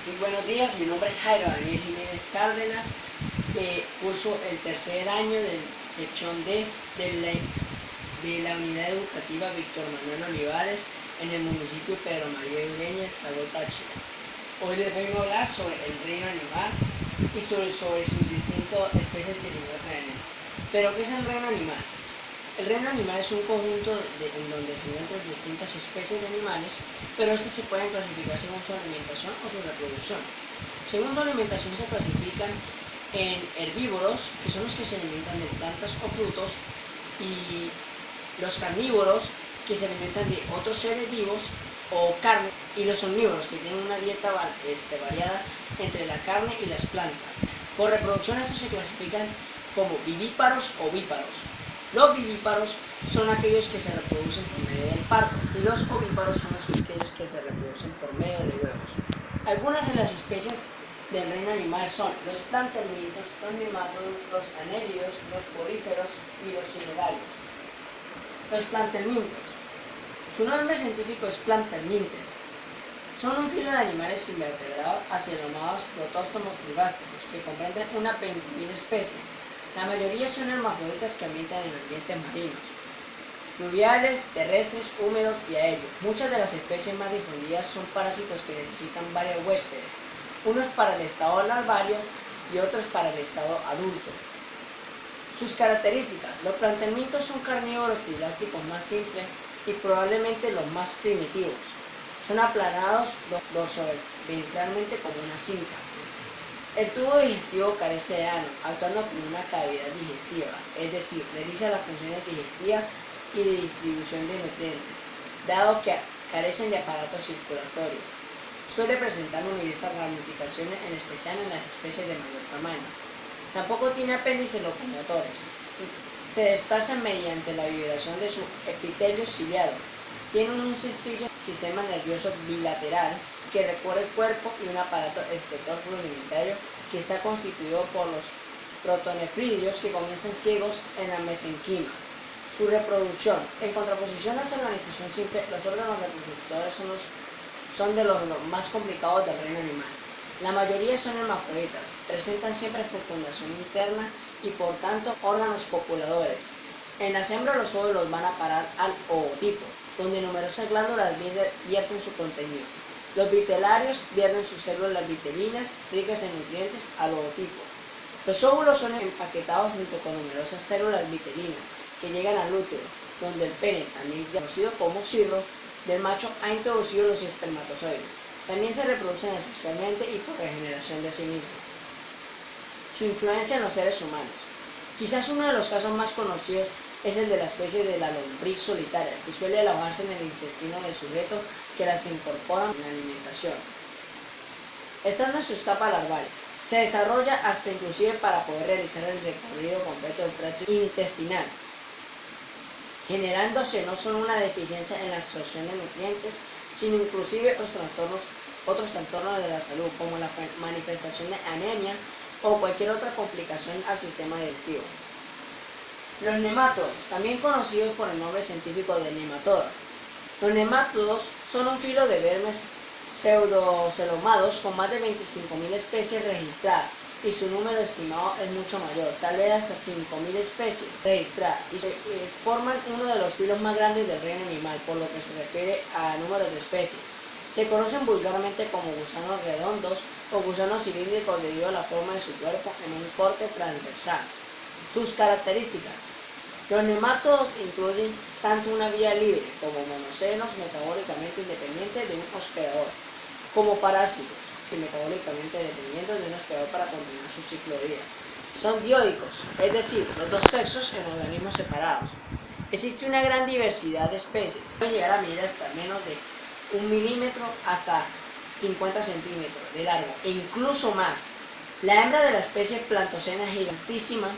Muy buenos días, mi nombre es Jairo Daniel Jiménez Cárdenas, curso el tercer año de sección D de la unidad educativa Víctor Manuel Olivares en el municipio Pedro María Ureña, estado Táchira. Hoy les vengo a hablar sobre el reino animal y sobre sus distintas especies que se encuentran en él. ¿Pero qué es el reino animal? El reino animal es un conjunto en donde se encuentran distintas especies de animales, pero estas se pueden clasificar según su alimentación o su reproducción. Según su alimentación se clasifican en herbívoros, que son los que se alimentan de plantas o frutos, y los carnívoros, que se alimentan de otros seres vivos o carne, y los omnívoros, que tienen una dieta variada entre la carne y las plantas. Por reproducción estos se clasifican como vivíparos o ovíparos. Los vivíparos son aquellos que se reproducen por medio del parto y los ovíparos son aquellos que se reproducen por medio de huevos. Algunas de las especies del reino animal son los plantelmintos, los nemátodos, los anélidos, los poríferos y los cnidarios. Los plantelmintos. Su nombre científico es Plantelmintes. Son un filo de animales invertebrados acelomados protóstomos tribásticos que comprenden unas 20.000 especies. La mayoría son hermafroditas que habitan en ambientes marinos, fluviales, terrestres, húmedos y aéreos. Muchas de las especies más difundidas son parásitos que necesitan varios huéspedes, unos para el estado larvario y otros para el estado adulto. Sus características. Los plantelmintos son carnívoros triblásticos más simples y probablemente los más primitivos. Son aplanados dorsoventralmente como una cinta. El tubo digestivo carece de ano, actuando como una cavidad digestiva, es decir, realiza las funciones digestivas y de distribución de nutrientes, dado que carecen de aparato circulatorio. Suele presentar numerosas ramificaciones, en especial en las especies de mayor tamaño. Tampoco tiene apéndices locomotores. Se desplazan mediante la vibración de su epitelio ciliado. Tienen un sencillo sistema nervioso bilateral que recorre el cuerpo y un aparato excretor rudimentario que está constituido por los protonefridios que comienzan ciegos en la mesenquima. Su reproducción. En contraposición a esta organización simple, los órganos reproductores son de los más complicados del reino animal. La mayoría son hermafroditas, presentan siempre fecundación interna y por tanto órganos copuladores. En las hembras los óvulos van a parar al ootipo, donde numerosas glándulas vierten su contenido. Los vitelarios vierten sus células vitelinas, ricas en nutrientes, al ootipo. Los óvulos son empaquetados junto con numerosas células vitelinas que llegan al útero, donde el pene, también conocido como cirro, del macho ha introducido los espermatozoides. También se reproducen asexualmente y por regeneración de sí mismos. Su influencia en los seres humanos. Quizás uno de los casos más conocidos es el de la especie de la lombriz solitaria, que suele alojarse en el intestino del sujeto que las incorpora en la alimentación. Estando en su etapa larvaria, se desarrolla hasta inclusive para poder realizar el recorrido completo del tracto intestinal, generándose no solo una deficiencia en la absorción de nutrientes, sino inclusive otros trastornos de la salud, como la manifestación de anemia o cualquier otra complicación al sistema digestivo. Los nemátodos, también conocidos por el nombre científico de nematoda. Los nemátodos son un filo de vermes pseudocelomados con más de 25.000 especies registradas, y su número estimado es mucho mayor, tal vez hasta 5.000 especies registradas, y forman uno de los filos más grandes del reino animal, por lo que se refiere a números de especies. Se conocen vulgarmente como gusanos redondos o gusanos cilíndricos debido a la forma de su cuerpo en un corte transversal. Sus características. Los nemátodos incluyen tanto una vía libre como monocelos metabólicamente independientes de un hospedador, como parásitos metabólicamente dependientes de un hospedador para continuar su ciclo de vida. Son dioicos, es decir, los dos sexos en organismos separados. Existe una gran diversidad de especies. Pueden llegar a medir hasta menos de 1 milímetro hasta 50 centímetros de largo e incluso más. La hembra de la especie Plantocena gigantísima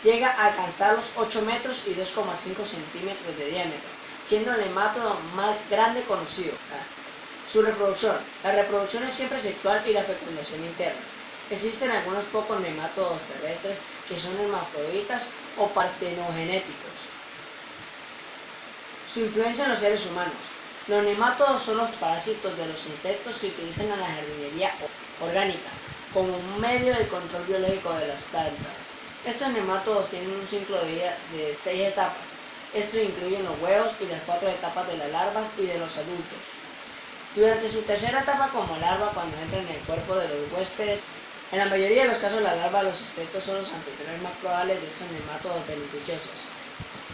llega a alcanzar los 8 metros y 2,5 centímetros de diámetro, siendo el nemátodo más grande conocido. Su reproducción. La reproducción es siempre sexual y la fecundación interna. Existen algunos pocos nemátodos terrestres que son hermafroditas o partenogenéticos. Su influencia en los seres humanos. Los nemátodos son los parásitos de los insectos que se utilizan en la jardinería orgánica como un medio de control biológico de las plantas. Estos nemátodos tienen un ciclo de vida de 6 etapas. Estos incluyen los huevos y las 4 etapas de las larvas y de los adultos. Durante su tercera etapa como larva, cuando entran en el cuerpo de los huéspedes, en la mayoría de los casos las larvas de los insectos son los anfitriones más probables de estos nemátodos beneficiosos.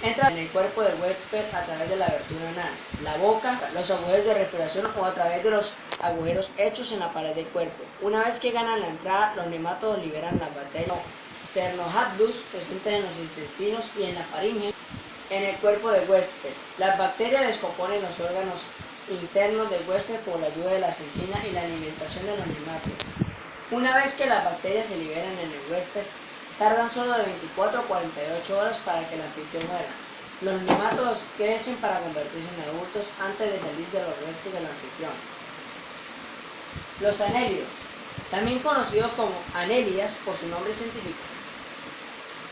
Entran en el cuerpo del huésped a través de la abertura anal, la boca, los agujeros de respiración o a través de los agujeros hechos en la pared del cuerpo. Una vez que ganan la entrada, los nemátodos liberan las bacterias Cernohablus presentes en los intestinos y en la faringe en el cuerpo del huésped. Las bacterias descomponen los órganos internos del huésped por la ayuda de las enzimas y la alimentación de los nemátodos. Una vez que las bacterias se liberan en el huésped, tardan solo de 24 a 48 horas para que el anfitrión muera. Los nemátodos crecen para convertirse en adultos antes de salir de los restos del anfitrión. Los anélidos, también conocidos como anélidas por su nombre científico,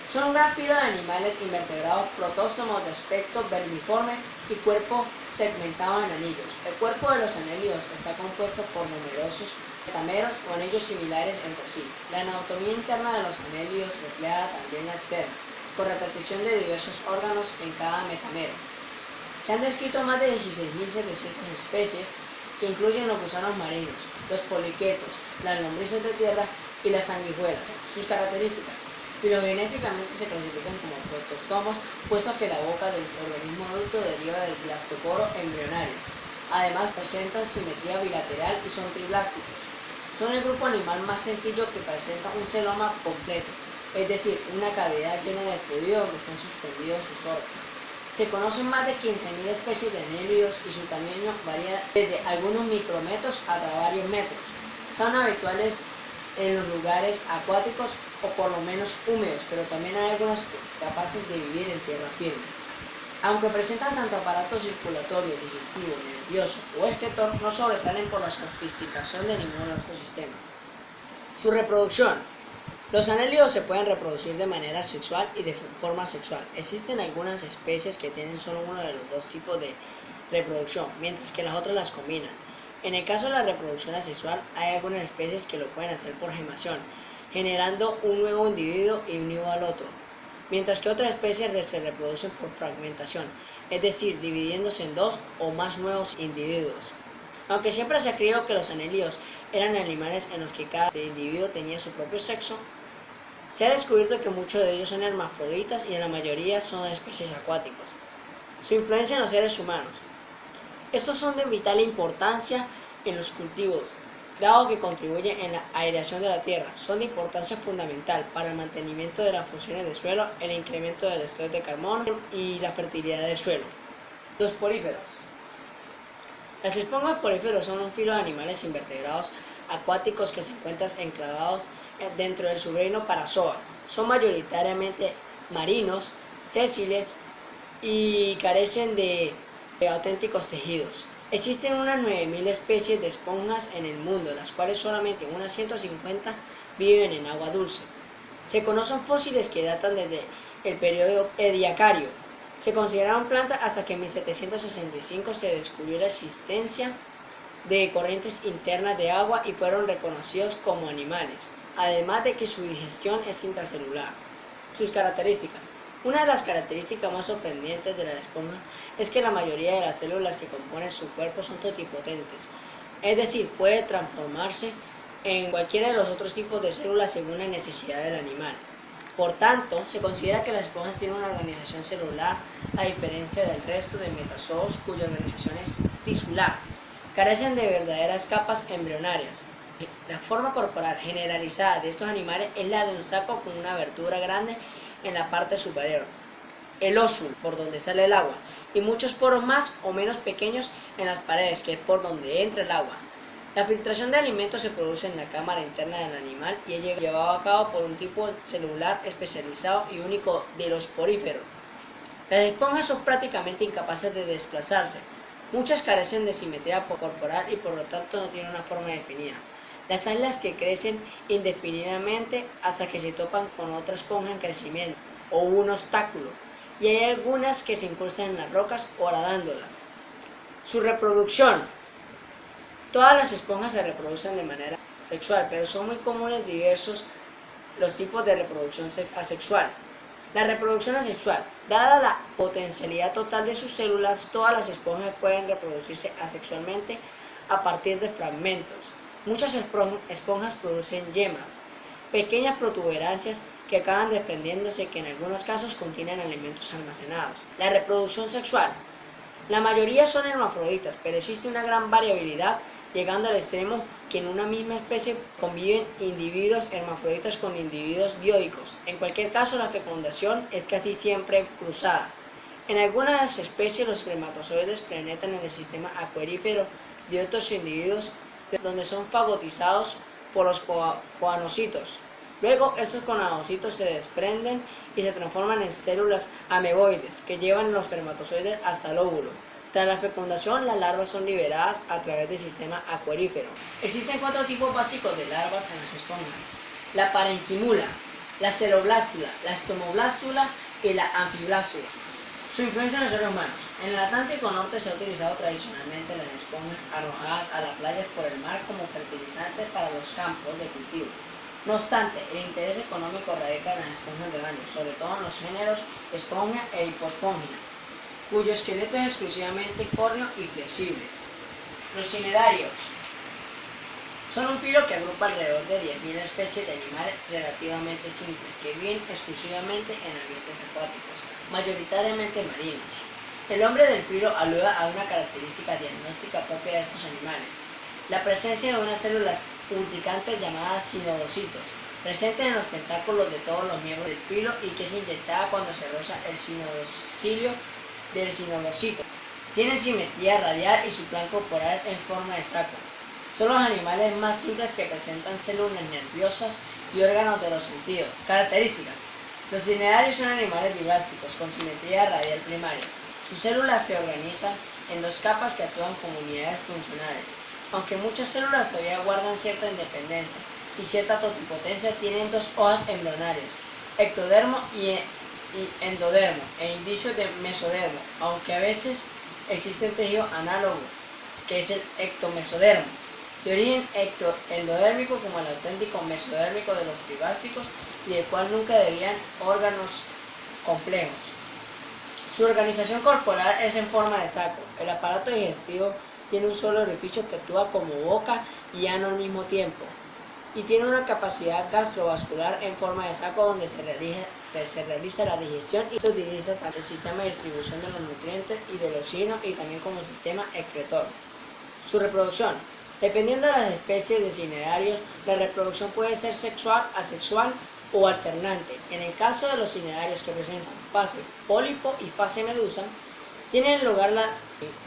son un gran filo de animales invertebrados protóstomos de aspecto vermiforme y cuerpo segmentado en anillos. El cuerpo de los anélidos está compuesto por numerosos metameros o anillos similares entre sí. La anatomía interna de los anélidos refleja también la externa, con repetición de diversos órganos en cada metamero. Se han descrito más de 16.700 especies que incluyen los gusanos marinos, los poliquetos, las lombrices de tierra y las sanguijuelas. Sus características: filogenéticamente se clasifican como protostomos, puesto que la boca del organismo adulto deriva del blastoporo embrionario. Además, presentan simetría bilateral y son triblásticos. Son el grupo animal más sencillo que presenta un celoma completo, es decir, una cavidad llena de fluido donde están suspendidos sus órganos. Se conocen más de 15.000 especies de anélidos y su tamaño varía desde algunos micrómetros hasta varios metros. Son habituales en los lugares acuáticos o por lo menos húmedos, pero también hay algunas capaces de vivir en tierra firme. Aunque presentan tanto aparato circulatorio, digestivo, nervioso o excretor, no sobresalen por la sofisticación de ninguno de estos sistemas. Su reproducción. Los anélidos se pueden reproducir de manera sexual y de forma sexual. Existen algunas especies que tienen solo uno de los dos tipos de reproducción, mientras que las otras las combinan. En el caso de la reproducción asexual, hay algunas especies que lo pueden hacer por gemación, generando un nuevo individuo y unido al otro, mientras que otras especies se reproducen por fragmentación, es decir, dividiéndose en dos o más nuevos individuos. Aunque siempre se ha creído que los anélidos eran animales en los que cada individuo tenía su propio sexo, se ha descubierto que muchos de ellos son hermafroditas y en la mayoría son especies acuáticos. Su influencia en los seres humanos. Estos son de vital importancia en los cultivos, dado que contribuyen en la aireación de la tierra. Son de importancia fundamental para el mantenimiento de las funciones del suelo, el incremento del estado de carbono y la fertilidad del suelo. Los poríferos. Las esponjas poríferos son un filo de animales invertebrados acuáticos que se encuentran enclavados dentro del subreino Parazoa. Son mayoritariamente marinos, sésiles y carecen de auténticos tejidos. Existen unas 9.000 especies de esponjas en el mundo, las cuales solamente unas 150 viven en agua dulce. Se conocen fósiles que datan desde el periodo Ediacario. Se consideraron plantas hasta que en 1765 se descubrió la existencia de corrientes internas de agua y fueron reconocidos como animales, además de que su digestión es intracelular. Sus características. Una de las características más sorprendentes de las esponjas es que la mayoría de las células que componen su cuerpo son totipotentes, es decir, puede transformarse en cualquiera de los otros tipos de células según la necesidad del animal. Por tanto, se considera que las esponjas tienen una organización celular a diferencia del resto de metazoos cuya organización es tisular. Carecen de verdaderas capas embrionarias. La forma corporal generalizada de estos animales es la de un saco con una abertura grande en la parte superior, el ósculo, por donde sale el agua, y muchos poros más o menos pequeños en las paredes, que es por donde entra el agua. La filtración de alimentos se produce en la cámara interna del animal y es llevado a cabo por un tipo celular especializado y único de los poríferos. Las esponjas son prácticamente incapaces de desplazarse. Muchas carecen de simetría corporal y por lo tanto no tienen una forma definida. Las algas que crecen indefinidamente hasta que se topan con otra esponja en crecimiento o un obstáculo, y hay algunas que se incrustan en las rocas horadándolas. Su reproducción. Todas las esponjas se reproducen de manera sexual, pero son muy comunes diversos los tipos de reproducción asexual. La reproducción asexual. Dada la potencialidad total de sus células, todas las esponjas pueden reproducirse asexualmente a partir de fragmentos. Muchas esponjas producen yemas, pequeñas protuberancias que acaban desprendiéndose, que en algunos casos contienen alimentos almacenados. La reproducción sexual. La mayoría son hermafroditas, pero existe una gran variabilidad, llegando al extremo que en una misma especie conviven individuos hermafroditas con individuos dioicos. En cualquier caso, la fecundación es casi siempre cruzada. En algunas especies, los espermatozoides penetran en el sistema acuarífero de otros individuos, donde son fagotizados por los coanocitos. Luego, estos coanocitos se desprenden y se transforman en células ameboides que llevan los espermatozoides hasta el óvulo. Tras la fecundación, las larvas son liberadas a través del sistema acuarífero. Existen 4 tipos básicos de larvas en las esponjas: la parenquimula, la celoblástula, la estomoblástula y la anfiblástula. Su influencia en los seres humanos. En el Atlántico Norte se ha utilizado tradicionalmente las esponjas arrojadas a las playas por el mar como fertilizantes para los campos de cultivo. No obstante, el interés económico radica en las esponjas de baño, sobre todo en los géneros esponja e hipospongia, cuyo esqueleto es exclusivamente córneo y flexible. Los cnidarios son un filo que agrupa alrededor de 10.000 especies de animales relativamente simples, que viven exclusivamente en ambientes acuáticos, mayoritariamente marinos. El nombre del filo alude a una característica diagnóstica propia de estos animales: la presencia de unas células urticantes llamadas cinodocitos, presentes en los tentáculos de todos los miembros del filo y que es inyectada cuando se roza el cinodocilio del cinodocito. Tiene simetría radial y su plan corporal es en forma de saco. Son los animales más simples que presentan células nerviosas y órganos de los sentidos. Características. Los cnidarios son animales diblásticos con simetría radial primaria. Sus células se organizan en 2 capas que actúan como unidades funcionales. Aunque muchas células todavía guardan cierta independencia y cierta totipotencia, tienen 2 hojas embrionarias, ectodermo y endodermo, e indicios de mesodermo, aunque a veces existe un tejido análogo, que es el ectomesodermo, de origen endodérmico como el auténtico mesodérmico de los tribásticos, y del cual nunca debían órganos complejos. Su organización corporal es en forma de saco. El aparato digestivo tiene un solo orificio que actúa como boca y ano al mismo tiempo, y tiene una capacidad gastrovascular en forma de saco donde se realiza la digestión, y se utiliza para el sistema de distribución de los nutrientes y del oxígeno, y también como sistema excretor. Su reproducción. Dependiendo de las especies de cnidarios, la reproducción puede ser sexual, asexual o alternante. En el caso de los cnidarios que presentan fase pólipo y fase medusa, tienen lugar la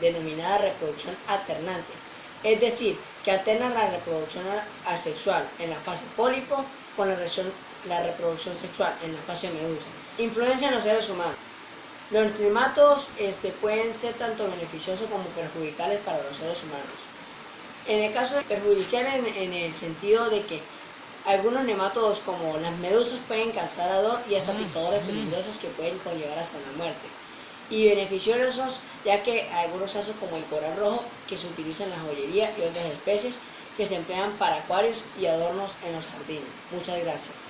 denominada reproducción alternante, es decir, que alternan la reproducción asexual en la fase pólipo con la reproducción sexual en la fase medusa. Influencia en los seres humanos. Los nematodos pueden ser tanto beneficiosos como perjudiciales para los seres humanos. En el caso de perjudicial en el sentido de que algunos nematodos como las medusas pueden causar ardor y hasta picaduras peligrosas que pueden conllevar hasta la muerte. Y beneficiosos ya que algunos casos como el coral rojo, que se utiliza en la joyería, y otras especies que se emplean para acuarios y adornos en los jardines. Muchas gracias.